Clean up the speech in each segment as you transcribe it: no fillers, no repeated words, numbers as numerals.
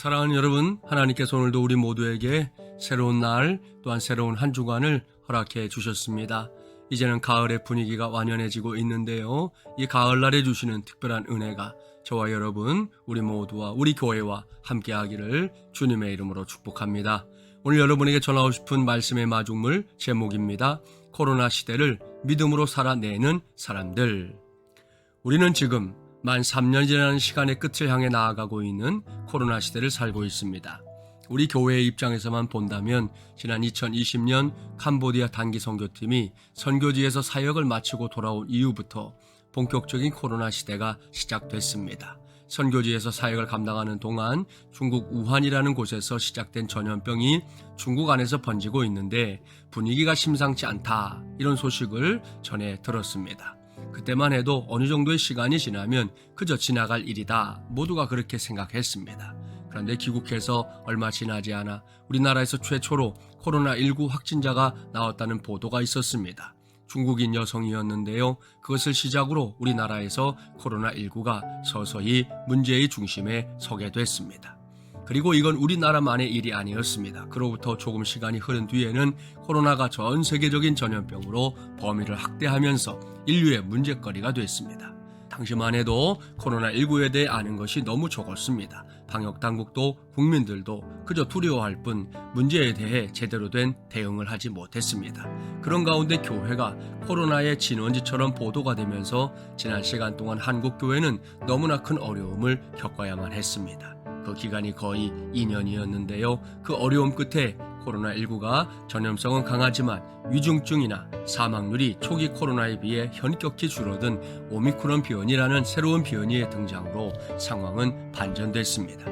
사랑하는 여러분, 하나님께서 오늘도 우리 모두에게 새로운 날 또한 새로운 한 주간을 허락해 주셨습니다. 이제는 가을의 분위기가 완연해지고 있는데요. 이 가을날에 주시는 특별한 은혜가 저와 여러분, 우리 모두와 우리 교회와 함께하기를 주님의 이름으로 축복합니다. 오늘 여러분에게 전하고 싶은 말씀의 마중물 제목입니다. 코로나 시대를 믿음으로 살아내는 사람들. 우리는 지금 만 3년이라는 시간의 끝을 향해 나아가고 있는 코로나 시대를 살고 있습니다. 우리 교회의 입장에서만 본다면 지난 2020년 캄보디아 단기 선교팀이 선교지에서 사역을 마치고 돌아온 이후부터 본격적인 코로나 시대가 시작됐습니다. 선교지에서 사역을 감당하는 동안 중국 우한이라는 곳에서 시작된 전염병이 중국 안에서 번지고 있는데 분위기가 심상치 않다, 이런 소식을 전해 들었습니다. 그때만 해도 어느 정도의 시간이 지나면 그저 지나갈 일이다, 모두가 그렇게 생각했습니다. 그런데 귀국해서 얼마 지나지 않아 우리나라에서 최초로 코로나19 확진자가 나왔다는 보도가 있었습니다. 중국인 여성이었는데요. 그것을 시작으로 우리나라에서 코로나19가 서서히 문제의 중심에 서게 됐습니다. 그리고 이건 우리나라만의 일이 아니었습니다. 그로부터 조금 시간이 흐른 뒤에는 코로나가 전 세계적인 전염병으로 범위를 확대하면서 인류의 문제거리가 됐습니다. 당시만 해도 코로나19에 대해 아는 것이 너무 적었습니다. 방역당국도 국민들도 그저 두려워할 뿐 문제에 대해 제대로 된 대응을 하지 못했습니다. 그런 가운데 교회가 코로나의 진원지처럼 보도가 되면서 지난 시간 동안 한국교회는 너무나 큰 어려움을 겪어야만 했습니다. 그 기간이 거의 2년이었는데요. 그 어려움 끝에 코로나19가 전염성은 강하지만 위중증이나 사망률이 초기 코로나에 비해 현격히 줄어든 오미크론 변이라는 새로운 변이의 등장으로 상황은 반전됐습니다.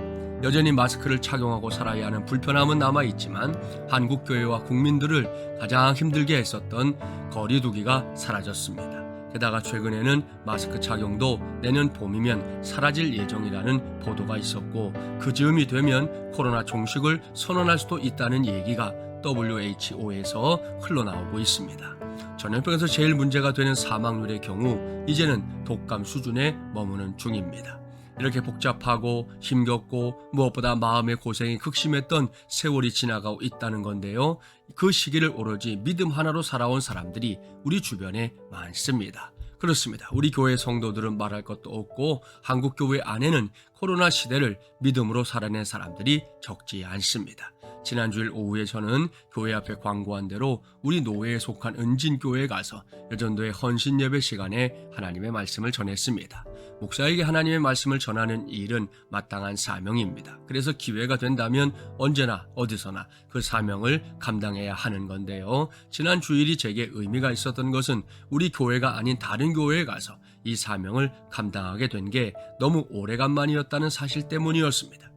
여전히 마스크를 착용하고 살아야 하는 불편함은 남아있지만 한국교회와 국민들을 가장 힘들게 했었던 거리두기가 사라졌습니다. 게다가 최근에는 마스크 착용도 내년 봄이면 사라질 예정이라는 보도가 있었고, 그 즈음이 되면 코로나 종식을 선언할 수도 있다는 얘기가 WHO에서 흘러나오고 있습니다. 전염병에서 제일 문제가 되는 사망률의 경우 이제는 독감 수준에 머무는 중입니다. 이렇게 복잡하고 힘겹고 무엇보다 마음의 고생이 극심했던 세월이 지나가고 있다는 건데요. 그 시기를 오로지 믿음 하나로 살아온 사람들이 우리 주변에 많습니다. 그렇습니다. 우리 교회 성도들은 말할 것도 없고 한국교회 안에는 코로나 시대를 믿음으로 살아낸 사람들이 적지 않습니다. 지난 주일 오후에 저는 교회 앞에 광고한 대로 우리 노회에 속한 은진교회에 가서 여전도의 헌신 예배 시간에 하나님의 말씀을 전했습니다. 목사에게 하나님의 말씀을 전하는 일은 마땅한 사명입니다. 그래서 기회가 된다면 언제나 어디서나 그 사명을 감당해야 하는 건데요. 지난 주일이 제게 의미가 있었던 것은 우리 교회가 아닌 다른 교회에 가서 이 사명을 감당하게 된 게 너무 오래간만이었다는 사실 때문이었습니다.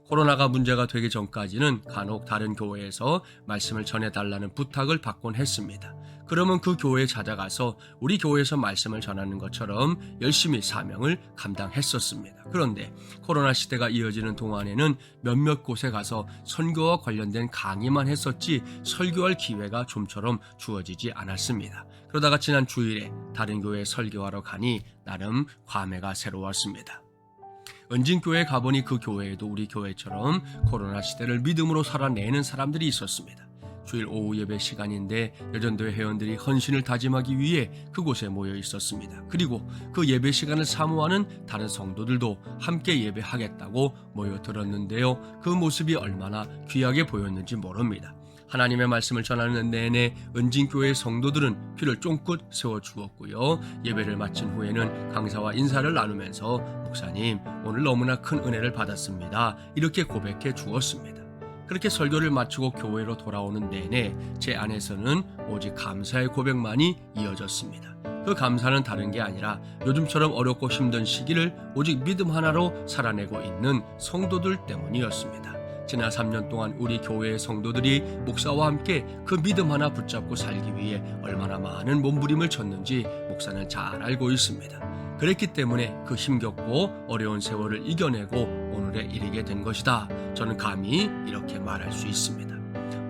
코로나가 문제가 되기 전까지는 간혹 다른 교회에서 말씀을 전해달라는 부탁을 받곤 했습니다. 그러면 그 교회에 찾아가서 우리 교회에서 말씀을 전하는 것처럼 열심히 사명을 감당했었습니다. 그런데 코로나 시대가 이어지는 동안에는 몇몇 곳에 가서 선교와 관련된 강의만 했었지 설교할 기회가 좀처럼 주어지지 않았습니다. 그러다가 지난 주일에 다른 교회에 설교하러 가니 나름 감회가 새로웠습니다. 은진교회에 가보니 그 교회에도 우리 교회처럼 코로나 시대를 믿음으로 살아내는 사람들이 있었습니다. 주일 오후 예배 시간인데 여전도회 회원들이 헌신을 다짐하기 위해 그곳에 모여 있었습니다. 그리고 그 예배 시간을 사모하는 다른 성도들도 함께 예배하겠다고 모여들었는데요. 그 모습이 얼마나 귀하게 보였는지 모릅니다. 하나님의 말씀을 전하는 내내 은진교회의 성도들은 귀를 쫑긋 세워주었고요. 예배를 마친 후에는 강사와 인사를 나누면서 목사님, 오늘 너무나 큰 은혜를 받았습니다, 이렇게 고백해 주었습니다. 그렇게 설교를 마치고 교회로 돌아오는 내내 제 안에서는 오직 감사의 고백만이 이어졌습니다. 그 감사는 다른 게 아니라 요즘처럼 어렵고 힘든 시기를 오직 믿음 하나로 살아내고 있는 성도들 때문이었습니다. 지난 3년 동안 우리 교회의 성도들이 목사와 함께 그 믿음 하나 붙잡고 살기 위해 얼마나 많은 몸부림을 쳤는지 목사는 잘 알고 있습니다. 그랬기 때문에 그 힘겹고 어려운 세월을 이겨내고 오늘에 이르게 된 것이다, 저는 감히 이렇게 말할 수 있습니다.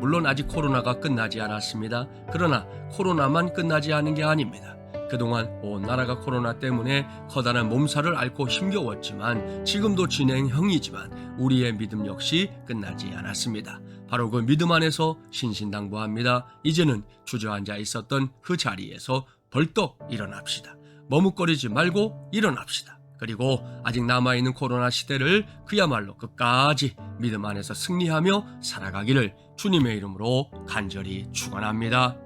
물론 아직 코로나가 끝나지 않았습니다. 그러나 코로나만 끝나지 않은 게 아닙니다. 그동안 온 나라가 코로나 때문에 커다란 몸살을 앓고 힘겨웠지만 지금도 진행형이지만 우리의 믿음 역시 끝나지 않았습니다. 바로 그 믿음 안에서 신신당부합니다. 이제는 주저앉아 있었던 그 자리에서 벌떡 일어납시다. 머뭇거리지 말고 일어납시다. 그리고 아직 남아있는 코로나 시대를 그야말로 끝까지 믿음 안에서 승리하며 살아가기를 주님의 이름으로 간절히 축원합니다.